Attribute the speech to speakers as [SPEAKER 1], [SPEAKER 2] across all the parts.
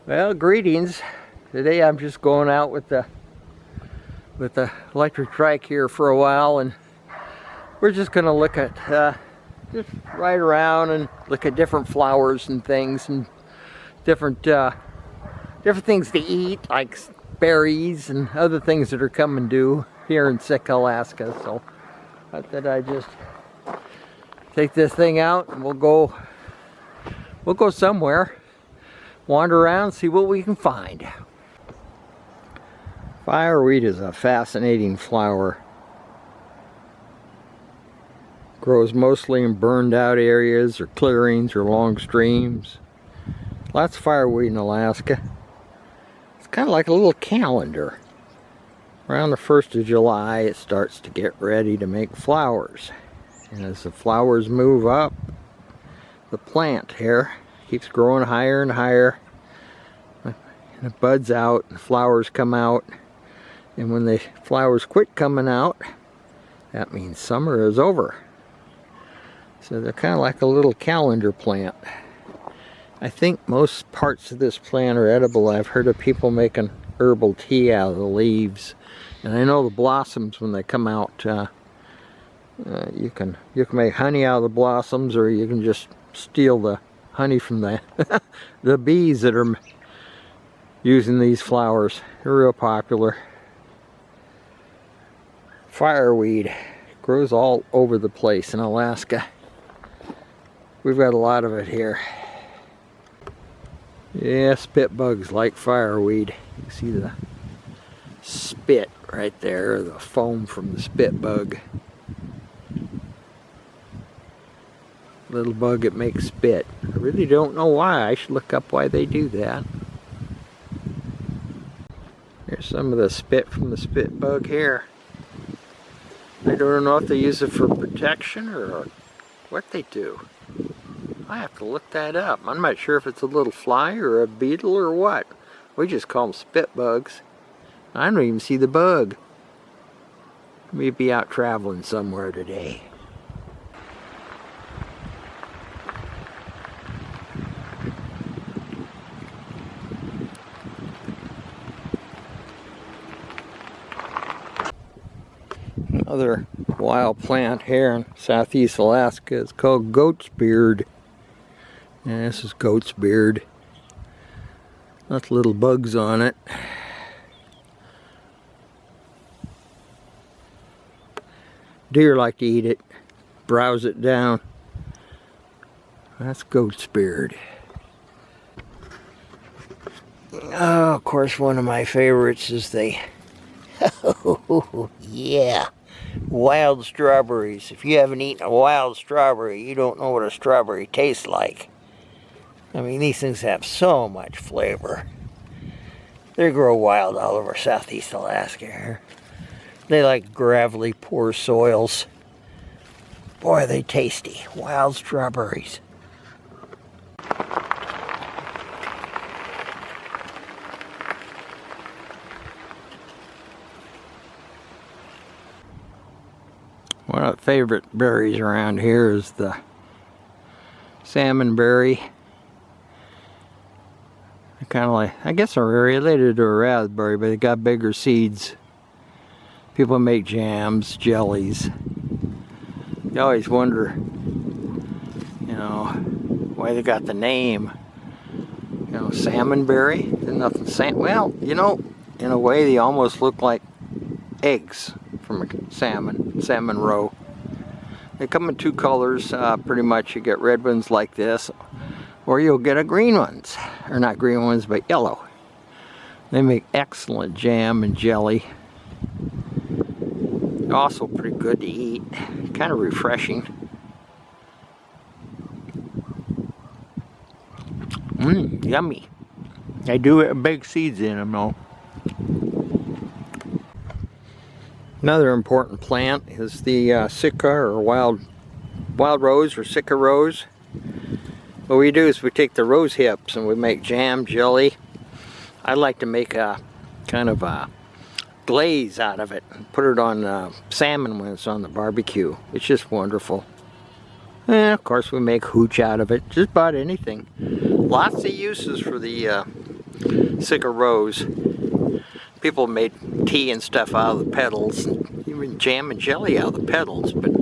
[SPEAKER 1] Well, greetings. Today I'm just going out with the electric trike here for a while, and we're just going to look at just ride around and look at different flowers and things, and different things to eat, like berries and other things that are coming due here in Sitka, Alaska. So I thought I'd just take this thing out and we'll go somewhere, wander around, see what we can find. Fireweed is a fascinating flower. Grows mostly in burned out areas or clearings or long streams. Lots of fireweed in Alaska. It's kind of like a little calendar. Around the 1st of July it starts to get ready to make flowers. And as the flowers move up, the plant here keeps growing higher and higher. And it buds out and flowers come out. And when the flowers quit coming out, that means summer is over. So they're kind of like a little calendar plant. I think most parts of this plant are edible. I've heard of people making herbal tea out of the leaves. And I know the blossoms, when they come out, you can make honey out of the blossoms, or you can just steal the honey from the the bees that are using these flowers. They're real popular. Fireweed grows all over the place in Alaska. We've got a lot of it here. Yeah, spit bugs like fireweed. You can see the spit right there, the foam from the spit bug. Little bug that makes spit. I really don't know why. I should look up why they do that. Here's some of the spit from the spit bug here. I don't know if they use it for protection or what they do. I have to look that up. I'm not sure if it's a little fly or a beetle or what. We just call them spit bugs. I don't even see the bug. Maybe out traveling somewhere today. Another wild plant here in southeast Alaska is called goat's beard. And this is goat's beard. Lots of little bugs on it. Deer like to eat it, browse it down. That's goat's beard. Oh, of course, one of my favorites is the oh yeah, wild strawberries. If you haven't eaten a wild strawberry, you don't know what a strawberry tastes like. I mean, these things have so much flavor. They grow wild all over southeast Alaska here. They like gravelly, poor soils. Boy, are they tasty. Wild strawberries. One of the favorite berries around here is the salmon berry. Kind of like, I guess they're related to a raspberry, but they got bigger seeds. People make jams, jellies. You always wonder, you know, why they got the name. You know, salmon berry. There's nothing well, you know, in a way they almost look like eggs from a salmon roe. They come in two colors, pretty much. You get red ones like this, or you'll get a green ones, or not green ones, but yellow. They make excellent jam and jelly. Also pretty good to eat, kind of refreshing. Yummy. They do have big seeds in them though. Another important plant is the Sitka or wild rose or Sitka rose. What we do is we take the rose hips and we make jam, jelly. I like to make a kind of a glaze out of it and put it on salmon when it's on the barbecue. It's just wonderful. And of course we make hooch out of it, just about anything. Lots of uses for the Sitka rose. People made tea and stuff out of the petals, and even jam and jelly out of the petals, but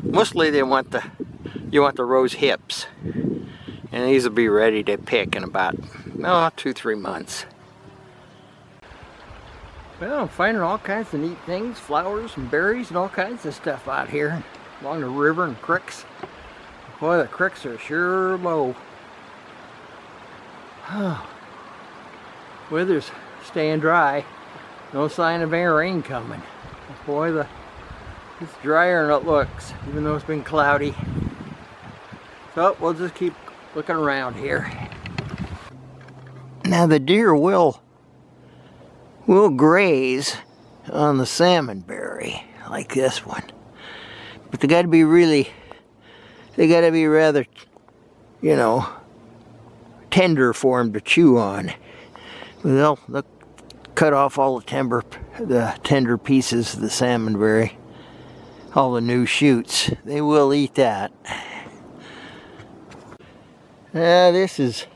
[SPEAKER 1] mostly you want the rose hips. And these will be ready to pick in about 2-3 months. Well, I'm finding all kinds of neat things, flowers and berries and all kinds of stuff out here along the river and creeks. Boy, the creeks are sure low. Weather's staying dry. No sign of any rain coming. Boy, it's drier than it looks, even though it's been cloudy. So we'll just keep looking around here. Now the deer will graze on the salmonberry like this one, but they got to be rather, you know, tender for them to chew on. They'll cut off all the tender pieces of the salmonberry, all the new shoots. They will eat that. This is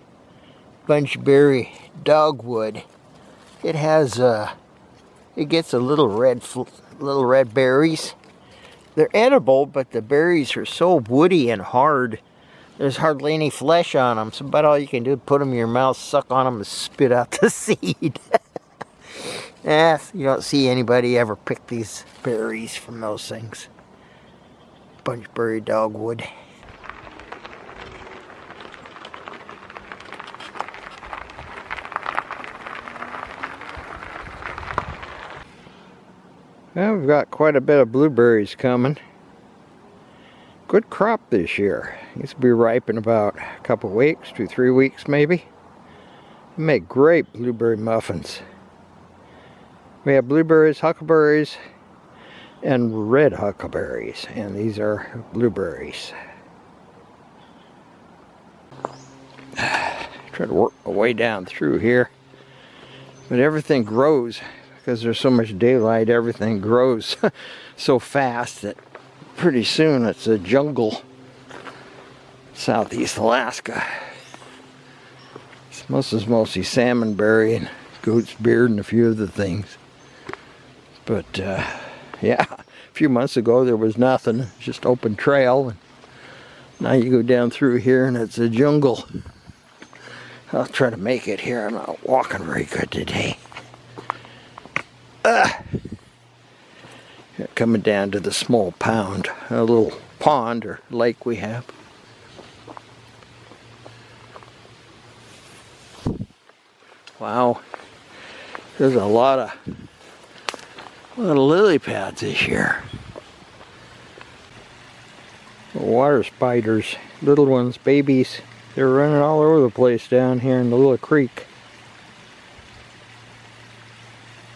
[SPEAKER 1] bunchberry dogwood. It has it gets a little red berries. They're edible, but the berries are so woody and hard. There's hardly any flesh on them, so about all you can do is put them in your mouth, suck on them, and spit out the seed. You don't see anybody ever pick these berries from those things. Bunchberry dogwood. Well, we've got quite a bit of blueberries coming. Good crop this year. These will be ripe in about a couple weeks, 2-3 weeks maybe. They make great blueberry muffins. We have blueberries, huckleberries, and red huckleberries, and these are blueberries. Try to work my way down through here, but everything grows. Because there's so much daylight, everything grows so fast that pretty soon it's a jungle. Southeast Alaska. It's mostly salmonberry and goat's beard and a few other things. But yeah, a few months ago there was nothing, just open trail. And now you go down through here and it's a jungle. I'll try to make it here. I'm not walking very good today. Coming down to the small pond, a little pond or lake we have. Wow, there's a lot of lily pads this year. Water spiders, little ones, babies, they're running all over the place down here in the little creek.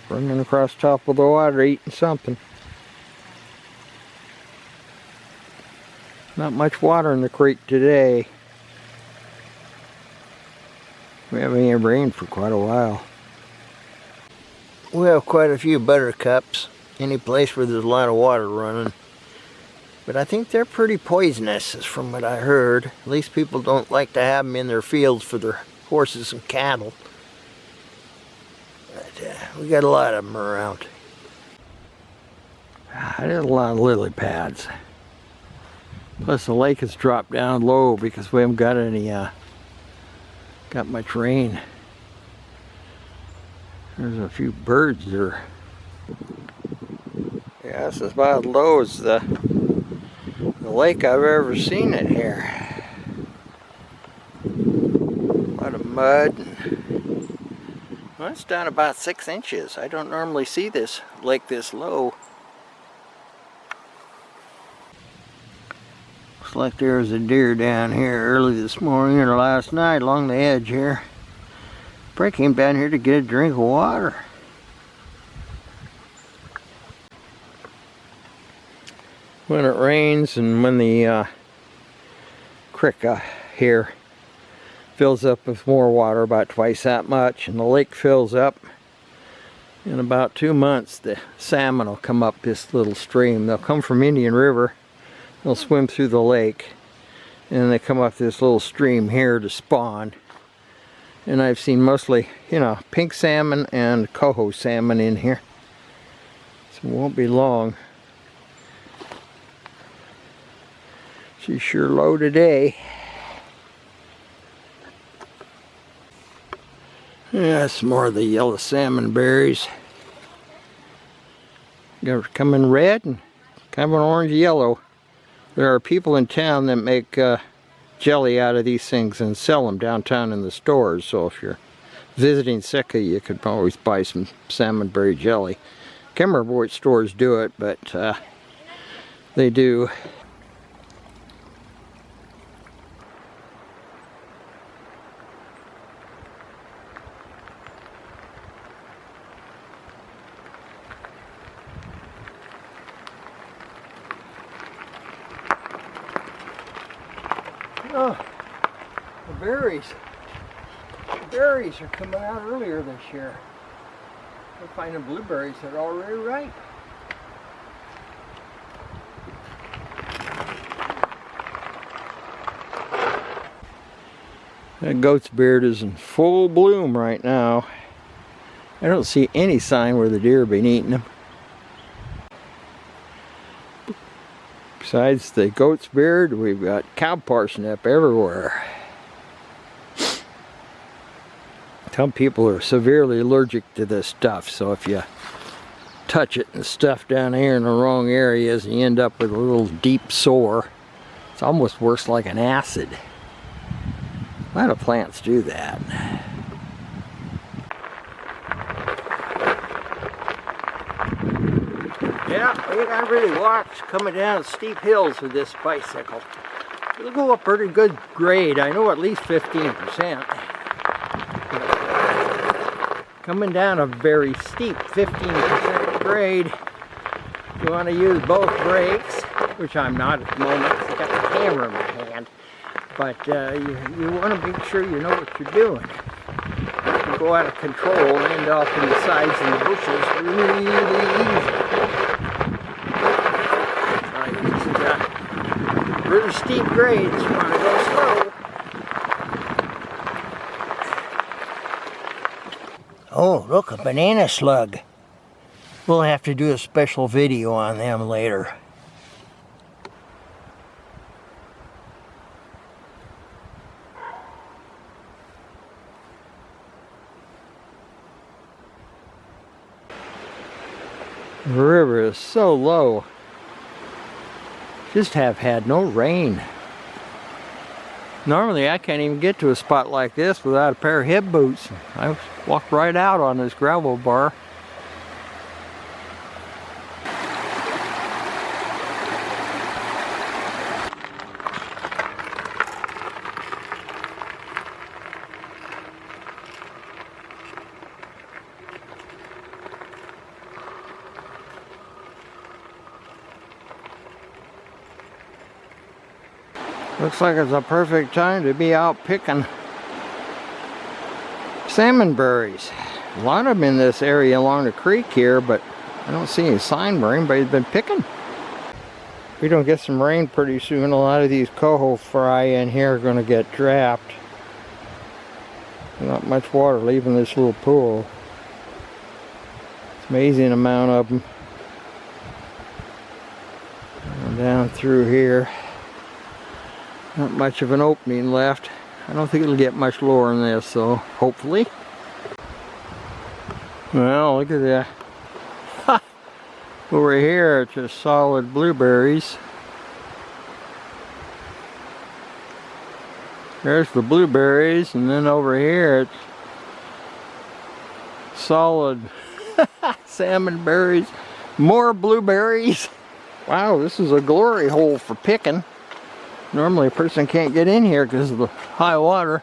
[SPEAKER 1] Running across top of the water, eating something. Not much water in the creek today. We haven't had rain for quite a while. We have quite a few buttercups. Any place where there's a lot of water running. But I think they're pretty poisonous, from what I heard. At least people don't like to have them in their fields for their horses and cattle. We got a lot of them around. There's a lot of lily pads. Plus the lake has dropped down low because we haven't got any got much rain. There's a few birds there. Yeah, this is about as low as the lake I've ever seen it here. A lot of mud. Well, it's down about 6 inches. I don't normally see this lake this low. Looks like there was a deer down here early this morning or last night along the edge here. Probably came down here to get a drink of water. When it rains and when the creek here fills up with more water, about twice that much, and the lake fills up, in about 2 months the salmon will come up this little stream. They'll come from Indian River, they'll swim through the lake, and they come up this little stream here to spawn. And I've seen mostly, you know, pink salmon and coho salmon in here. So it won't be long. She's sure low today. Yeah, some more of the yellow salmon berries. They're coming red and kind of an orange yellow. There are people in town that make jelly out of these things and sell them downtown in the stores. So if you're visiting Sitka, you could always buy some salmon berry jelly. Can't remember which stores do it, but they do. Oh, the berries. The berries are coming out earlier this year. We're finding blueberries that are already ripe. That goat's beard is in full bloom right now. I don't see any sign where the deer have been eating them. Besides the goat's beard, we've got cow parsnip everywhere. Some people are severely allergic to this stuff, so if you touch it and stuff down here in the wrong areas, you end up with a little deep sore. It's almost worse like an acid. A lot of plants do that. Yeah, you gotta really watch coming down steep hills with this bicycle. It'll go up pretty good grade. I know at least 15%. Coming down a very steep 15% grade, you want to use both brakes, which I'm not at the moment because I got the camera in my hand. But you want to make sure you know what you're doing. You can go out of control and end up in the sides and the bushes really easy. Really steep grades, you want to go slow. Oh, look, a banana slug. We'll have to do a special video on them later. The river is so low. Just have had no rain. Normally I can't even get to a spot like this without a pair of hip boots. I walked right out on this gravel bar. Looks like it's a perfect time to be out picking salmon berries. A lot of them in this area along the creek here, but I don't see any sign where anybody's been picking. If we don't get some rain pretty soon, a lot of these coho fry in here are going to get trapped. Not much water leaving this little pool. It's an amazing amount of them. Down through here. Not much of an opening left. I don't think it'll get much lower than this, so hopefully. Well, look at that. Ha! Over here, it's just solid blueberries. There's the blueberries, and then over here, it's solid salmon berries. More blueberries. Wow, this is a glory hole for picking. Normally a person can't get in here because of the high water.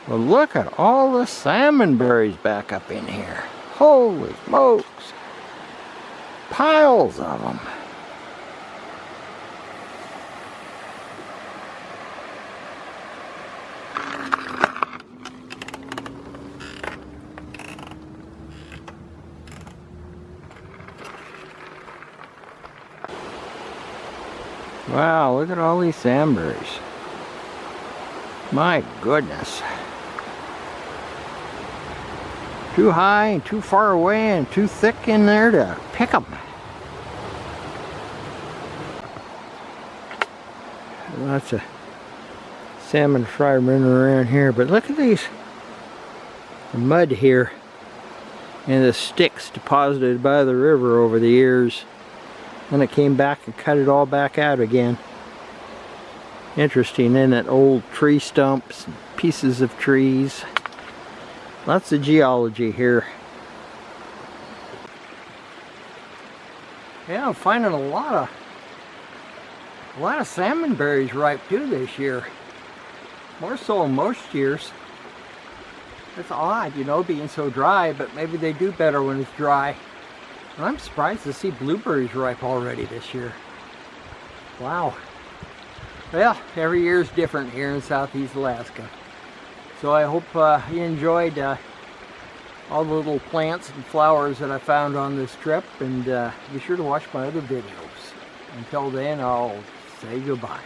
[SPEAKER 1] But look at all the salmon berries back up in here. Holy smokes. Piles of them. Wow, look at all these salmon berries. My goodness. Too high and too far away and too thick in there to pick them. Lots of salmon fry running around here, but look at these, the mud here and the sticks deposited by the river over the years. Then it came back and cut it all back out again. Interesting, isn't it? Old tree stumps, pieces of trees. Lots of geology here. Yeah, I'm finding a lot of salmon berries ripe too this year. More so than most years. It's odd, you know, being so dry, but maybe they do better when it's dry. And I'm surprised to see blueberries ripe already this year. Wow. Well, every year is different here in Southeast Alaska. So I hope you enjoyed all the little plants and flowers that I found on this trip, and be sure to watch my other videos. Until then, I'll say goodbye.